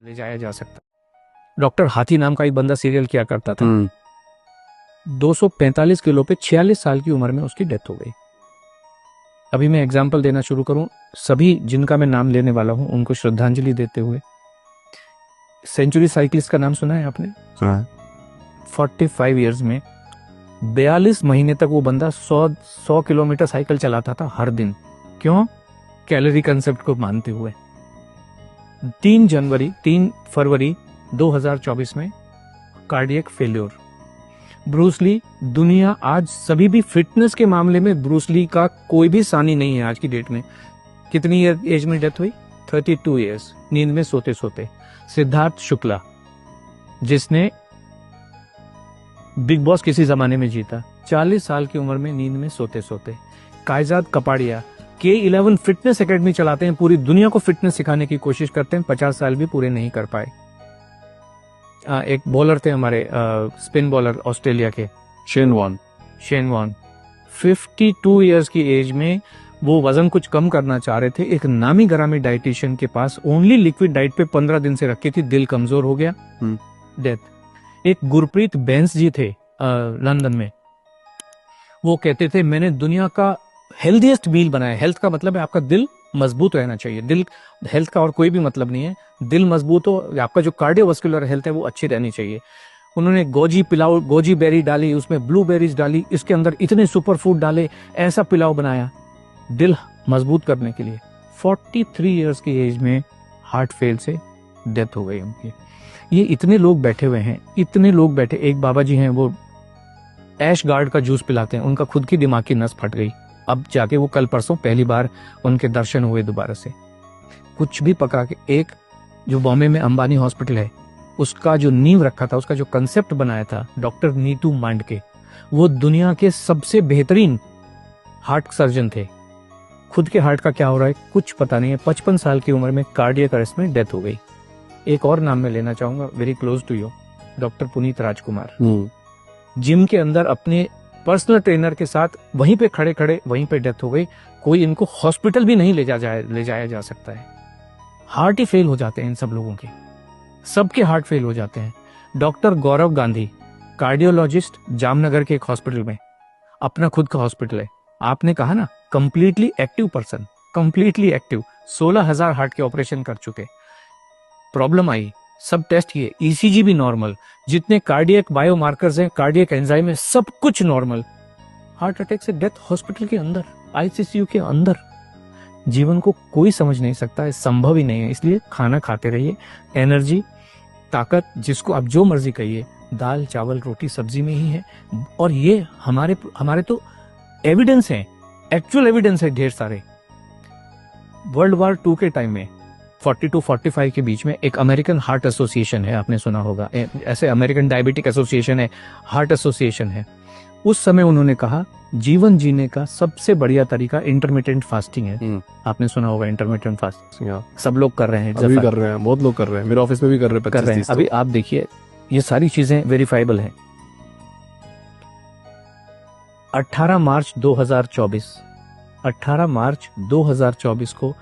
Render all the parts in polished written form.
ले जाया जा सकता। डॉक्टर हाथी नाम का एक बंदा सीरियल किया करता था। 245 किलो पे 46 साल की उम्र में उसकी डेथ हो गई। अभी मैं एग्जाम्पल देना शुरू करूं, सभी जिनका मैं नाम लेने वाला हूं उनको श्रद्धांजलि देते हुए। सेंचुरी साइकिलिस्ट का नाम सुना है आपने? सुना है। 45 इयर्स में 42 महीने तक वो बंदा 100 किलोमीटर साइकिल चलाता था हर दिन। क्यों? कैलोरी कंसेप्ट को मानते हुए। 3 फरवरी 2024 में कार्डियक फेल्योर। ब्रूस ली, दुनिया आज सभी भी फिटनेस के मामले में ब्रूस ली का कोई भी सानी नहीं है आज की डेट में। कितनी एज में डेथ हुई? 32 इयर्स, नींद में सोते सोते। सिद्धार्थ शुक्ला, जिसने बिग बॉस किसी जमाने में जीता, 40 साल की उम्र में नींद में सोते सोते। कायजाद कपाड़िया K11 फिटनेस एकेडमी चलाते हैं, पूरी दुनिया को फिटनेस सिखाने की कोशिश करते हैं, 50 साल भी पूरे नहीं कर पाए। एक बॉलर थे हमारे, स्पिन बॉलर ऑस्ट्रेलिया के, शेन वॉर्न 52 इयर्स की एज में वो वजन कुछ कम करना चाह रहे थे। एक नामी गरामी डाइटिशियन के पास ओनली लिक्विड डाइट पे 15 दिन से रखी थी, दिल कमजोर हो गया, डेथ। एक गुरप्रीत बैंस जी थे लंदन में, वो कहते थे मैंने दुनिया का हेल्दीएस्ट मील बनाया। हेल्थ का मतलब है आपका दिल मजबूत रहना चाहिए। दिल, हेल्थ का और कोई भी मतलब नहीं है। दिल मजबूत हो, आपका जो कार्डियोवास्कुलर हेल्थ है वो अच्छी रहनी चाहिए। उन्होंने गोजी पिलाओ, गोजी बेरी डाली, उसमें ब्लूबेरीज डाली, इसके अंदर इतने सुपर फूड डाले, ऐसा पिलाओ बनाया दिल मजबूत करने के लिए। 43 इयर्स की एज में हार्ट फेल से डेथ हो गई उनकी। ये इतने लोग बैठे हुए हैं, इतने लोग बैठे। एक बाबा जी हैं, वो ऐश गार्ड का जूस पिलाते हैं, उनका खुद की दिमाग की नस फट गई। अब जाके वो कल परसों पहली बार उनके दर्शन हुए दोबारा से। कुछ भी पका के, एक जो बॉम्बे में अंबानी हॉस्पिटल है, उसका जो नींव रखा था, उसका जो कंसेप्ट बनाया था डॉक्टर नीतू मांडके, वो दुनिया के सबसे बेहतरीन हार्ट सर्जन थे। खुद के हार्ट का क्या हो रहा है कुछ पता नहीं है। 55 साल की उम्र में कार्डियक अरेस्ट में डेथ हो गई। एक और नाम मैं लेना चाहूंगा, very close to you, doctor Puneeth Rajkumar. Gym के अंदर अपने पर्सनल ट्रेनर के साथ वहीं पे खड़े खड़े वहीं पे डेथ हो गई। कोई इनको हॉस्पिटल भी नहीं ले जाया जा सकता है। हार्ट ही फेल हो जाते हैं इन सब लोगों के, सबके हार्ट फेल हो जाते हैं। डॉक्टर गौरव गांधी, कार्डियोलॉजिस्ट, जामनगर के एक हॉस्पिटल में, अपना खुद का हॉस्पिटल है। आपने कहा ना completely active person, completely active, 16,000 heart के ऑपरेशन कर चुके। प्रॉब्लम आई, सब टेस्ट किए, ईसीजी भी नॉर्मल, जितने कार्डियक बायोमार्कर्स हैं, कार्डियक एंजाइम है, सब कुछ नॉर्मल। हार्ट अटैक से डेथ हॉस्पिटल के अंदर, आईसीयू के अंदर। जीवन को कोई समझ नहीं सकता है, संभव ही नहीं है। इसलिए खाना खाते रहिए, एनर्जी, ताकत, जिसको आप जो मर्जी कहिए, दाल चावल रोटी सब्जी में ही है। और ये हमारे तो एविडेंस है, एक्चुअल एविडेंस है ढेर सारे। वर्ल्ड वॉर 2 के टाइम में 40-45 के बीच में एक अमेरिकन हार्ट एसोसिएशन है, आपने सुना होगा, ऐसे अमेरिकन डायबिटिक एसोसिएशन है, हार्ट एसोसिएशन है। उस समय उन्होंने कहा जीवन जीने का सबसे बढ़िया तरीका इंटरमिटेंट फास्टिंग है। आपने सुना होगा इंटरमिटेंट फास्टिंग, सब लोग कर रहे हैं, अभी कर रहे हैं, बहुत लोग कर रहे हैं, मेरे ऑफिस में भी कर रहे हैं। अभी आप देखिए, ये सारी चीजें वेरीफाइबल हैं। 18 मार्च 2024 को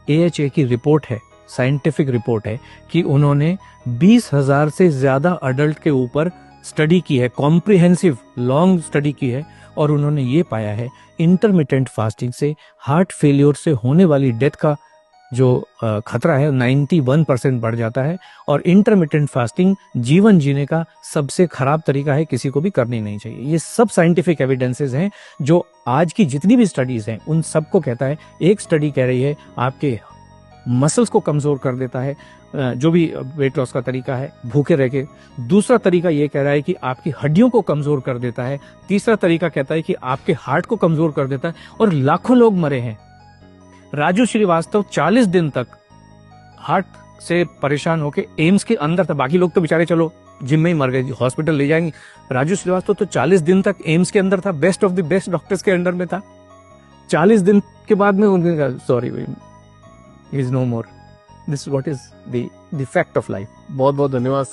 AHA की रिपोर्ट है, साइंटिफिक रिपोर्ट है, कि उन्होंने 20,000 से ज्यादा अडल्ट के ऊपर स्टडी की है, कॉम्प्रिहेंसिव लॉन्ग स्टडी की है, और उन्होंने ये पाया है इंटरमिटेंट फास्टिंग से हार्ट फेलियर से होने वाली डेथ का जो खतरा है 91% बढ़ जाता है। और इंटरमिटेंट फास्टिंग जीवन जीने का सबसे खराब तरीका है, किसी को भी करनी नहीं चाहिए। ये सब साइंटिफिक एविडेंसेस हैं, जो आज की जितनी भी स्टडीज हैं उन सबको कहता है। एक स्टडी कह रही है आपके मसल्स को कमजोर कर देता है, जो भी वेट लॉस का तरीका है, भूखे रह के। दूसरा तरीका ये कह रहा है कि आपकी हड्डियों को कमजोर कर देता है। तीसरा तरीका कहता है कि आपके हार्ट को कमजोर कर देता है। और लाखों लोग मरे हैं। राजू श्रीवास्तव 40 दिन तक हार्ट से परेशान होकर एम्स के अंदर था। बाकी लोग तो बेचारे चलो जिम में ही मर गए, हॉस्पिटल ले जाएंगे। राजू श्रीवास्तव तो 40 दिन तक एम्स के अंदर था, best of the best doctors के अंडर में था। 40 दिन के बाद में उन्होंने कहा sorry, is no more. This what is the fact of life. बहुत बहुत धन्यवाद।